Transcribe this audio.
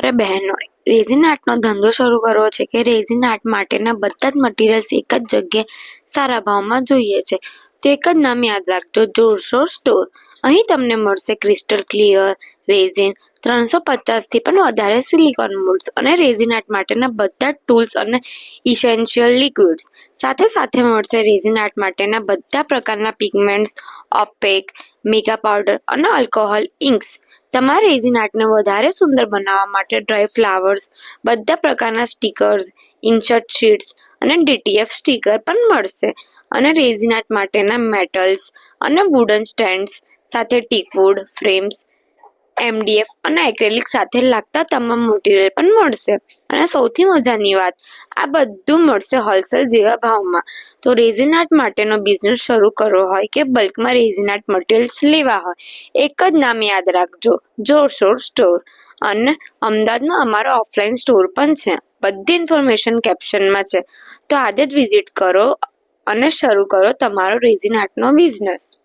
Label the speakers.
Speaker 1: આપણે બહેનો રેઝિન આર્ટનો ધંધો શરૂ કરવો છે કે રેઝિન આર્ટ માટેના બધા જ મટીરિયલ્સ એક જ જગ્યાએ સારા ભાવમાં જોઈએ છે તો એક જ નામ યાદ રાખજો, જોરશોર સ્ટોર. અહીં તમને મળશે ક્રિસ્ટલ ક્લિયર રેઝિન, 350થી પણ વધારે સિલિકોન મોલ્ડ્સ અને રેઝિન આર્ટ માટેના બધા ટૂલ્સ અને ઇસેન્શિયલ લિક્વિડ્સ. સાથે સાથે મળશે રેઝિન આર્ટ માટેના બધા પ્રકારના પિગમેન્ટ્સ, ઓપેક, મેકઅપ પાવડર અને આલ્કોહોલ ઇન્ક્સ. તમારા રેઝિન આર્ટને વધારે સુંદર બનાવવા માટે ડ્રાય ફ્લાવર્સ, બધા પ્રકારના સ્ટીકર્સ, ઇન્સર્ટ શીટ્સ અને ડીટીએફ સ્ટીકર પણ મળશે. અને રેઝિન આર્ટ માટેના મેટલ્સ અને વુડન સ્ટેન્ડ્સ સાથે ટીકવુડ ફ્રેમ્સ, એમડીએફ અને એક્રેલિક સાથે લાગતા તમામ મટીરિયલ પણ મળશે. અને સૌથી મજાની વાત, આ બધું મળશે હોલસેલ જેવા ભાવમાં. તો રેઝિન આર્ટ માટેનો બિઝનેસ શરૂ કરવો હોય કે બલ્કમાં રેઝિન આર્ટ મટીરિયલ્સ લેવા હોય, એક જ નામ યાદ રાખજો, જોરશોર સ્ટોર. અને અમદાવાદમાં અમારો ઓફલાઈન સ્ટોર પણ છે. બધી ઇન્ફોર્મેશન કેપ્શનમાં છે. તો આજે જ વિઝિટ કરો અને શરૂ કરો તમારો રેઝિન આર્ટનો બિઝનેસ.